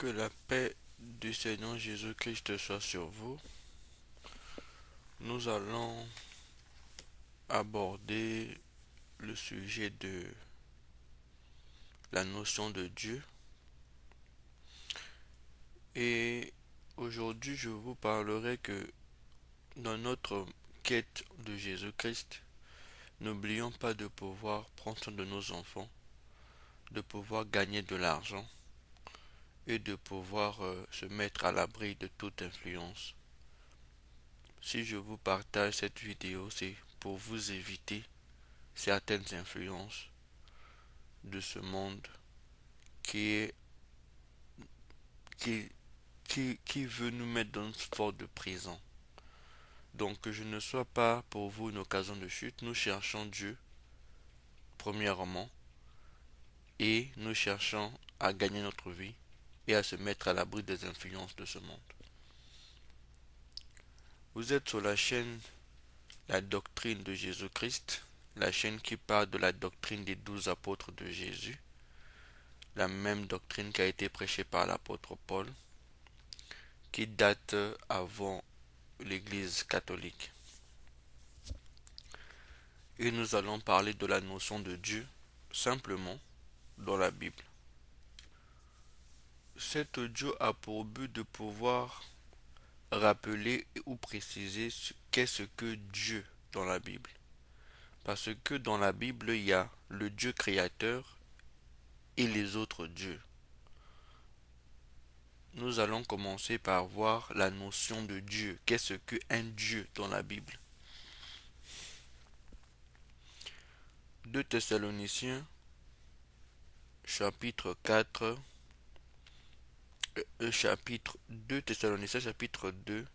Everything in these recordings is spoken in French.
Que la paix du Seigneur Jésus-Christ soit sur vous. Nous allons aborder le sujet de la notion de Dieu. Et aujourd'hui, je vous parlerai que dans notre quête de Jésus-Christ, n'oublions pas de pouvoir prendre soin de nos enfants, de pouvoir gagner de l'argent et de pouvoir se mettre à l'abri de toute influence. Si je vous partage cette vidéo, c'est pour vous éviter certaines influences de ce monde qui est qui, qui veut nous mettre dans une sorte de prison. Donc que je ne sois pas pour vous une occasion de chute, nous cherchons Dieu premièrement et nous cherchons à gagner notre vie et à se mettre à l'abri des influences de ce monde. Vous êtes sur la chaîne La Doctrine de Jésus-Christ, la chaîne qui parle de la doctrine des 12 apôtres de Jésus, la même doctrine qui a été prêchée par l'apôtre Paul, qui date avant l'Église catholique. Et nous allons parler de la notion de Dieu simplement dans la Bible. Cet audio a pour but de pouvoir rappeler ou préciser qu'est-ce que Dieu dans la Bible. Parce que dans la Bible, il y a le Dieu créateur et les autres dieux. Nous allons commencer par voir la notion de Dieu. Qu'est-ce qu'un Dieu dans la Bible? 2 Thessaloniciens, chapitre 4, chapitre 2 Thessaloniciens, chapitre 2,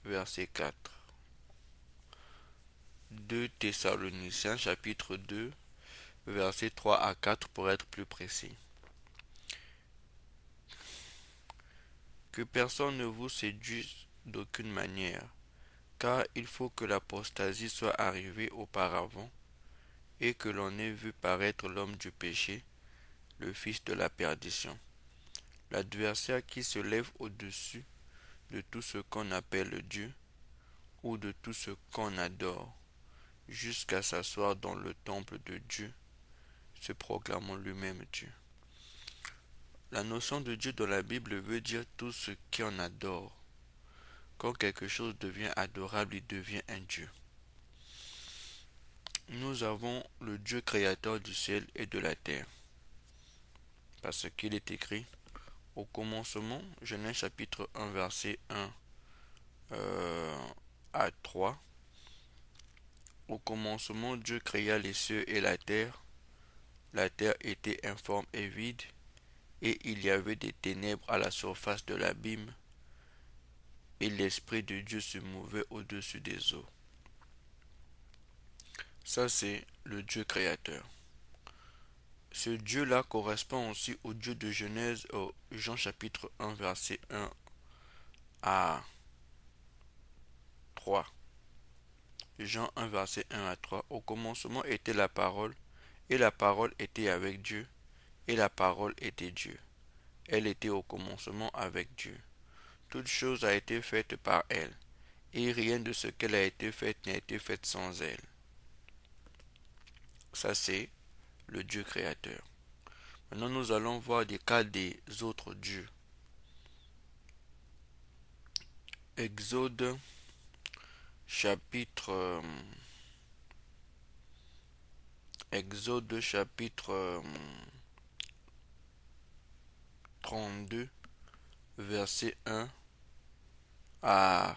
verset 4. 2 Thessaloniciens, chapitre 2, verset 3 à 4 pour être plus précis. Que personne ne vous séduise d'aucune manière, car il faut que l'apostasie soit arrivée auparavant, et que l'on ait vu paraître l'homme du péché, le fils de la perdition, l'adversaire qui se lève au-dessus de tout ce qu'on appelle Dieu, ou de tout ce qu'on adore, jusqu'à s'asseoir dans le temple de Dieu, se proclamant lui-même Dieu. La notion de Dieu dans la Bible veut dire tout ce qu'on adore. Quand quelque chose devient adorable, il devient un Dieu. Nous avons le Dieu créateur du ciel et de la terre. Parce qu'il est écrit, au commencement, Genèse chapitre 1, verset 1 à 3. Au commencement, Dieu créa les cieux et la terre. La terre était informe et vide, et il y avait des ténèbres à la surface de l'abîme, et l'Esprit de Dieu se mouvait au-dessus des eaux. Ça, c'est le Dieu créateur. Ce Dieu-là correspond aussi au Dieu de Genèse, au Jean chapitre 1, verset 1 à 3. Jean 1, verset 1 à 3. Au commencement était la parole, et la parole était avec Dieu, et la parole était Dieu. Elle était au commencement avec Dieu. Toute chose a été faite par elle, et rien de ce qu'elle a été faite n'a été fait sans elle. Ça, c'est le Dieu créateur. Maintenant, nous allons voir des cas des autres dieux. Exode chapitre Exode chapitre 32 verset 1 à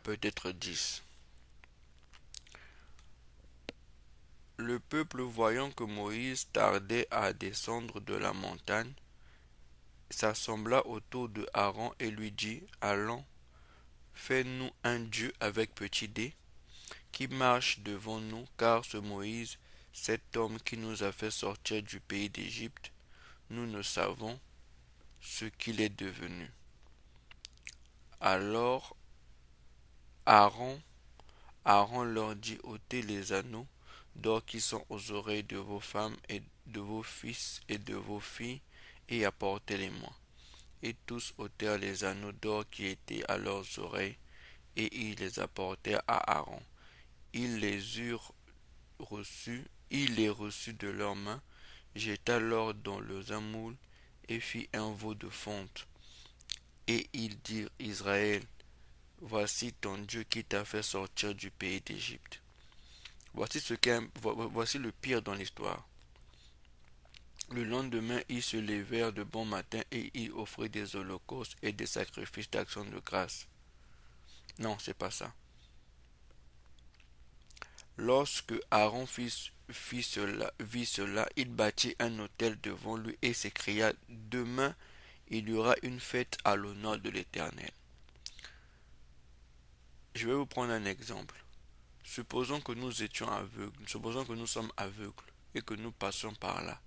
peut-être 10. Le peuple, voyant que Moïse tardait à descendre de la montagne, s'assembla autour de Aaron et lui dit, allons, fais-nous un Dieu avec petit dé, qui marche devant nous, car ce Moïse, cet homme qui nous a fait sortir du pays d'Égypte, nous ne savons ce qu'il est devenu. Alors Aaron leur dit, ôtez les anneaux d'or qui sont aux oreilles de vos femmes et de vos fils et de vos filles, et apportez-les-moi. Et tous ôtèrent les anneaux d'or qui étaient à leurs oreilles, et ils les apportèrent à Aaron. Il les eurent reçus, il les reçut de leurs mains, jeta l'or dans un moule, et fit un veau de fonte. Et ils dirent: Israël, voici ton Dieu qui t'a fait sortir du pays d'Égypte. Voici le pire dans l'histoire. Le lendemain, ils se levèrent de bon matin et ils offrirent des holocaustes et des sacrifices d'action de grâce. Non, c'est pas ça. Lorsque Aaron vit cela, il bâtit un autel devant lui et s'écria: Demain, il y aura une fête à l'honneur de l'Éternel. Je vais vous prendre un exemple. Supposons que nous étions aveugles, supposons que nous sommes aveugles et que nous passions par là.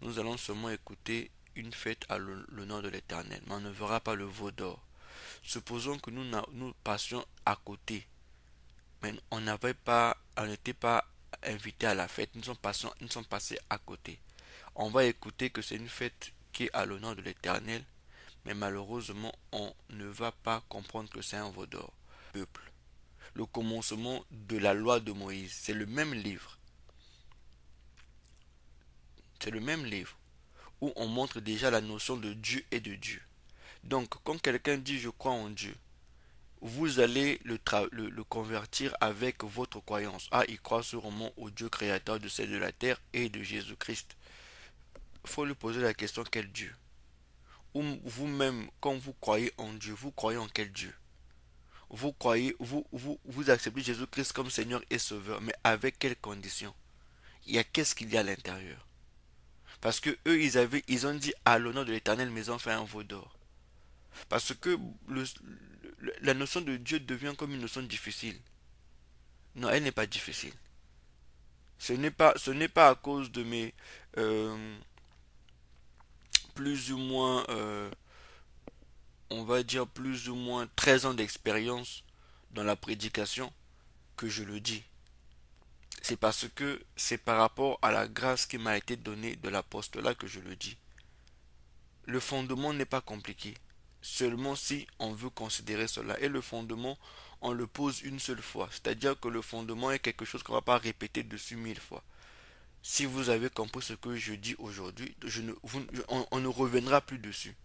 Nous allons seulement écouter une fête à l'honneur de l'Éternel, mais on ne verra pas le veau d'or. Supposons que nous passions à côté, mais on n'était pas invités à la fête, nous sommes passés à côté. On va écouter que c'est une fête qui est à l'honneur de l'Éternel, mais malheureusement, on ne va pas comprendre que c'est un veau d'or. Peuple. Le commencement de la loi de Moïse, c'est le même livre. C'est le même livre où on montre déjà la notion de Dieu et de Dieu. Donc, quand quelqu'un dit je crois en Dieu, vous allez le convertir avec votre croyance. Ah, il croit sûrement au Dieu créateur de ciel de la terre et de Jésus-Christ. Il faut lui poser la question: quel Dieu? Ou vous-même, quand vous croyez en Dieu, vous croyez en quel Dieu? Vous acceptez Jésus-Christ comme Seigneur et Sauveur, mais avec quelles conditions? Qu'est-ce qu'il y a à l'intérieur? Parce que eux, ils ont dit à l'honneur de l'Éternel, mais ils ont fait un veau d'or. Parce que la notion de Dieu devient comme une notion difficile. Non, elle n'est pas difficile. Ce n'est pas à cause de mes euh, plus ou moins, on va dire plus ou moins 13 ans d'expérience dans la prédication que je le dis. C'est parce que c'est par rapport à la grâce qui m'a été donnée de l'apostolat que je le dis. Le fondement n'est pas compliqué, seulement si on veut considérer cela. Et le fondement, on le pose une seule fois. C'est-à-dire que le fondement est quelque chose qu'on ne va pas répéter dessus 1000 fois. Si vous avez compris ce que je dis aujourd'hui, on ne reviendra plus dessus.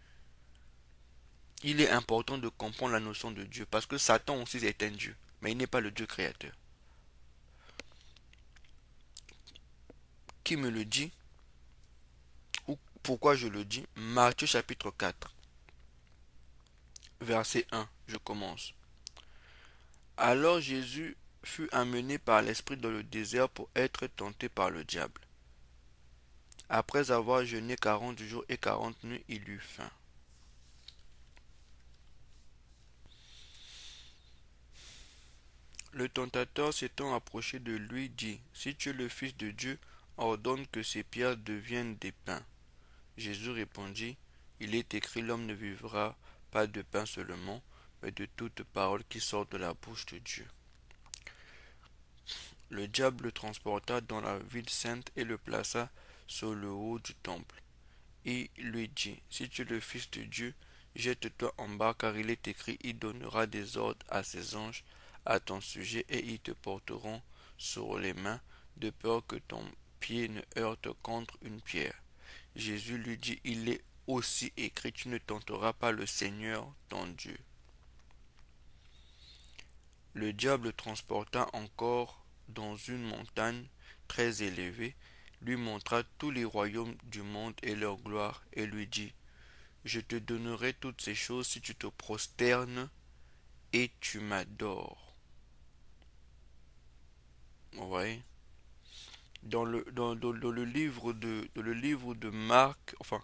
Il est important de comprendre la notion de Dieu, parce que Satan aussi est un Dieu, mais il n'est pas le Dieu créateur. Qui me le dit? Ou pourquoi je le dis? Matthieu chapitre 4, verset 1, je commence. Alors Jésus fut amené par l'Esprit dans le désert pour être tenté par le diable. Après avoir jeûné 40 jours et 40 nuits, il eut faim. Le tentateur s'étant approché de lui dit: Si tu es le Fils de Dieu, ordonne que ces pierres deviennent des pains. Jésus répondit: Il est écrit, l'homme ne vivra pas de pain seulement, mais de toute parole qui sort de la bouche de Dieu. Le diable le transporta dans la ville sainte et le plaça sur le haut du temple. Et lui dit: Si tu es le Fils de Dieu, jette-toi en bas, car il est écrit: Il donnera des ordres à ses anges à ton sujet, et ils te porteront sur les mains, de peur que ton pied ne heurte contre une pierre. Jésus lui dit: Il est aussi écrit: Tu ne tenteras pas le Seigneur ton Dieu. Le diable le transporta encore dans une montagne très élevée, lui montra tous les royaumes du monde et leur gloire, et lui dit: Je te donnerai toutes ces choses si tu te prosternes et tu m'adores. Vous voyez? Dans le livre de Marc, enfin,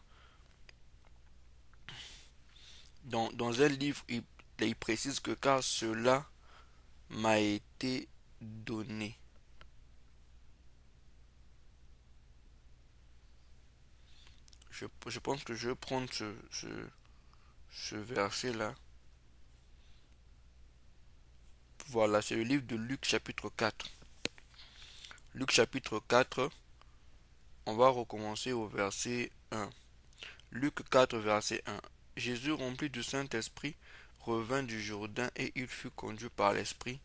dans un livre, il précise que car cela m'a été donné. Je pense que je vais prendre ce verset-là. Voilà, c'est le livre de Luc chapitre 4. Luc chapitre 4, on va recommencer au verset 1. Luc 4, verset 1. Jésus, rempli du Saint-Esprit, revint du Jourdain et il fut conduit par l'Esprit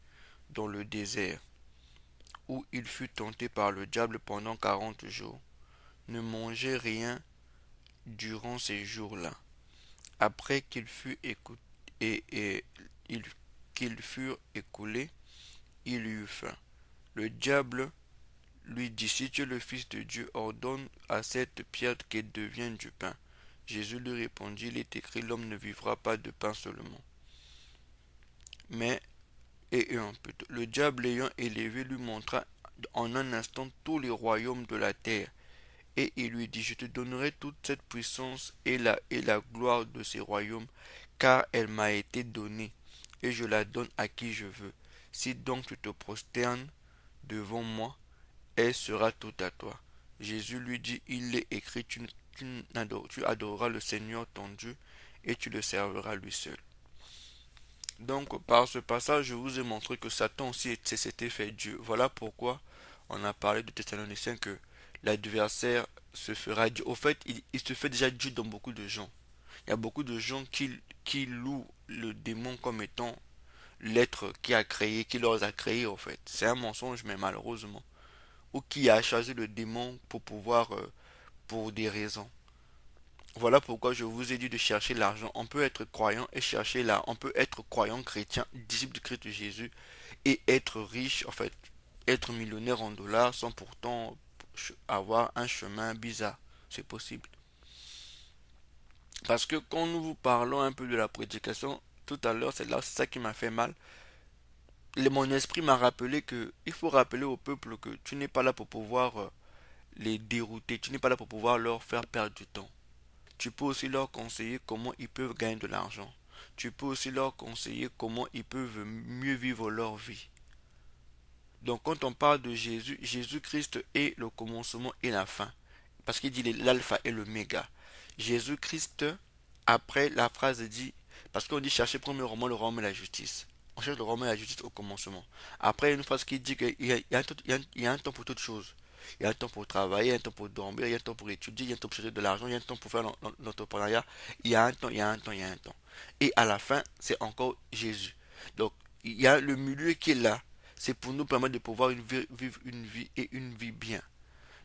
dans le désert, où il fut tenté par le diable pendant 40 jours. Ne mangeait rien durant ces jours-là. Après qu'il fut écouté et il- qu'ils furent écoulés, il eut faim. Le diable lui dit, si tu es le Fils de Dieu, ordonne à cette pierre qu'elle devienne du pain. Jésus lui répondit, il est écrit, l'homme ne vivra pas de pain seulement, mais le diable ayant élevé lui montra en un instant tous les royaumes de la terre. Et il lui dit, je te donnerai toute cette puissance et la gloire de ces royaumes, car elle m'a été donnée, et je la donne à qui je veux. Si donc tu te prosternes devant moi, elle sera toute à toi. Jésus lui dit, il est écrit, tu adoreras le Seigneur ton Dieu, et tu le serviras lui seul. Donc, par ce passage, je vous ai montré que Satan aussi s'était fait Dieu. Voilà pourquoi on a parlé de Thessaloniciens que l'adversaire se fera Dieu. Au fait, il se fait déjà Dieu dans beaucoup de gens. Il y a beaucoup de gens qui louent le démon comme étant l'être qui a créé, qui leur a créé, au fait. C'est un mensonge, mais malheureusement. Ou qui a choisi le démon pour pouvoir, pour des raisons. Voilà pourquoi je vous ai dit de chercher l'argent. On peut être croyant et chercher là. On peut être croyant chrétien, disciple de Christ Jésus et être riche, en fait, être millionnaire en dollars sans pourtant avoir un chemin bizarre. C'est possible. Parce que quand nous vous parlons un peu de la prédication, tout à l'heure, c'est ça qui m'a fait mal. Mon esprit m'a rappelé que il faut rappeler au peuple que tu n'es pas là pour pouvoir les dérouter, tu n'es pas là pour pouvoir leur faire perdre du temps. Tu peux aussi leur conseiller comment ils peuvent gagner de l'argent. Tu peux aussi leur conseiller comment ils peuvent mieux vivre leur vie. Donc quand on parle de Jésus, Jésus-Christ est le commencement et la fin. Parce qu'il dit l'alpha et l'oméga. Jésus-Christ, après la phrase dit, parce qu'on dit chercher premièrement le royaume et la justice. On cherche le royaume et la justice au commencement. Après, une phrase qui dit qu'il y a un temps pour toute chose. Il y a un temps pour travailler, il y a un temps pour dormir, il y a un temps pour étudier, il y a un temps pour chercher de l'argent, il y a un temps pour faire l'entrepreneuriat. Il y a un temps, il y a un temps, il y a un temps. Et à la fin, c'est encore Jésus. Donc, il y a le milieu qui est là. C'est pour nous permettre de pouvoir vivre une vie et une vie bien.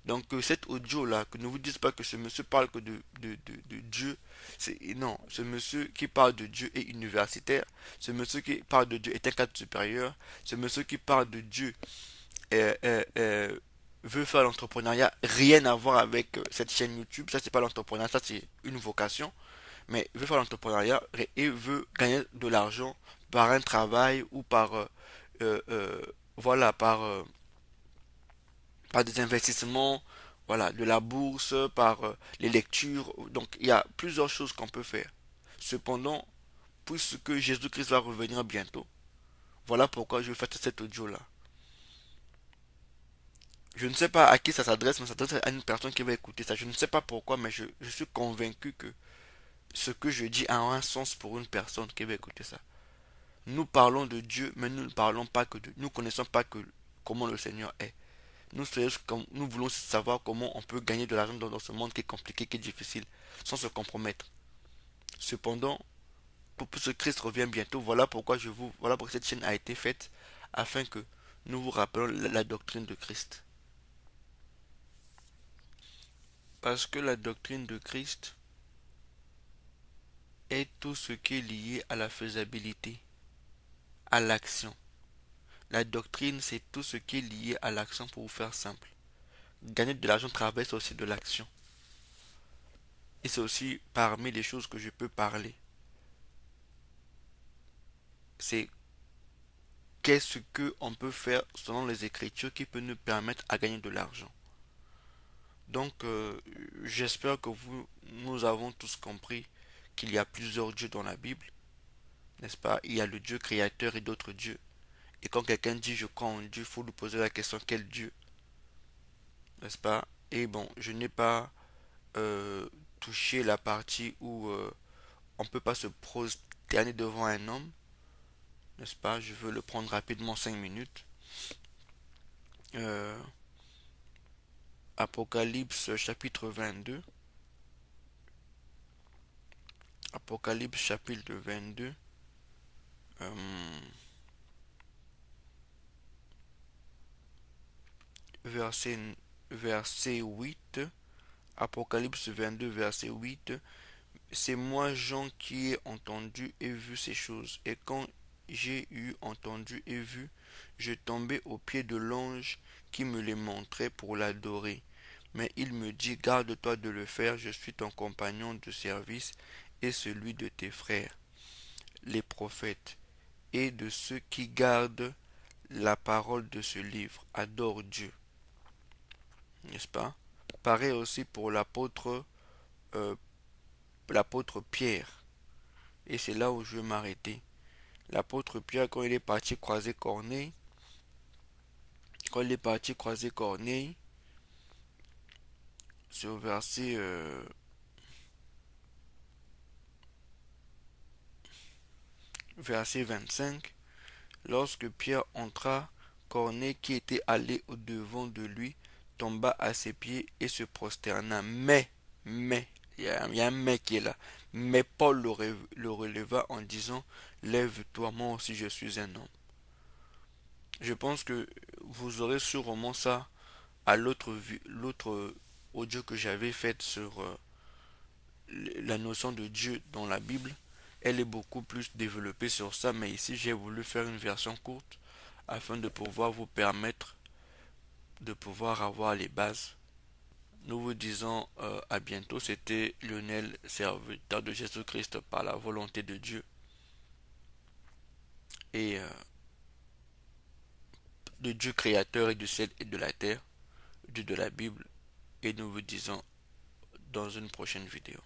Donc cet audio-là, que ne vous dites pas que ce monsieur parle que de Dieu, non, ce monsieur qui parle de Dieu est universitaire, ce monsieur qui parle de Dieu est un cadre supérieur, ce monsieur qui parle de Dieu euh, euh, euh, veut faire l'entrepreneuriat, rien à voir avec cette chaîne YouTube, ça c'est pas l'entrepreneuriat, ça c'est une vocation, mais veut faire l'entrepreneuriat et veut gagner de l'argent par un travail ou par, euh, euh, voilà, par des investissements, voilà, de la bourse, par les lectures. Donc il y a plusieurs choses qu'on peut faire. Cependant, puisque Jésus-Christ va revenir bientôt, voilà pourquoi je fais cet audio-là. Je ne sais pas à qui ça s'adresse, mais ça s'adresse à une personne qui va écouter ça. Je ne sais pas pourquoi, mais je suis convaincu que ce que je dis a un sens pour une personne qui va écouter ça. Nous parlons de Dieu, mais nous ne parlons pas que de... Nous connaissons pas que comment le Seigneur est. Nous voulons savoir comment on peut gagner de l'argent dans ce monde qui est compliqué, qui est difficile, sans se compromettre. Cependant, pour que ce Christ revienne bientôt, voilà pourquoi cette chaîne a été faite, afin que nous vous rappelons la doctrine de Christ. Parce que la doctrine de Christ est tout ce qui est lié à la faisabilité, à l'action. La doctrine, c'est tout ce qui est lié à l'action pour vous faire simple. Gagner de l'argent traverse aussi de l'action. Et c'est aussi parmi les choses que je peux parler. C'est qu'est-ce que on peut faire selon les Écritures qui peut nous permettre à gagner de l'argent. Donc, j'espère que nous avons tous compris qu'il y a plusieurs dieux dans la Bible, n'est-ce pas? Il y a le Dieu créateur et d'autres dieux. Et quand quelqu'un dit je crois en Dieu, il faut lui poser la question quel Dieu, n'est-ce pas? Et bon, je n'ai pas euh, touché la partie où on ne peut pas se prosterner devant un homme, n'est-ce pas? Je veux le prendre rapidement 5 minutes. Euh, Apocalypse chapitre 22. Apocalypse chapitre 22. euh, verset, verset 8. Apocalypse 22, verset 8. C'est moi, Jean, qui ai entendu et vu ces choses. Et quand j'ai eu entendu et vu, je tombais aux pieds de l'ange qui me les montrait pour l'adorer. Mais il me dit, garde-toi de le faire, je suis ton compagnon de service et celui de tes frères, les prophètes, et de ceux qui gardent la parole de ce livre. Adore Dieu, n'est-ce pas? Pareil aussi pour euh, l'apôtre Pierre. Et c'est là où je vais m'arrêter. L'apôtre Pierre, quand il est parti croiser Corneille, c'est au verset 25, lorsque Pierre entra, Corneille, qui était allé au-devant de lui, tomba à ses pieds et se prosterna. Mais, il y a un mais qui est là. Mais Paul le releva en disant, lève-toi, moi aussi je suis un homme. Je pense que vous aurez sûrement ça à l'autre audio que j'avais fait sur la notion de Dieu dans la Bible. Elle est beaucoup plus développée sur ça, mais ici j'ai voulu faire une version courte afin de pouvoir vous permettre de pouvoir avoir les bases. Nous vous disons à bientôt. C'était Lionel, serviteur de Jésus-Christ par la volonté de Dieu et de Dieu créateur et du ciel et de la terre, Dieu de la Bible. Et nous vous disons dans une prochaine vidéo.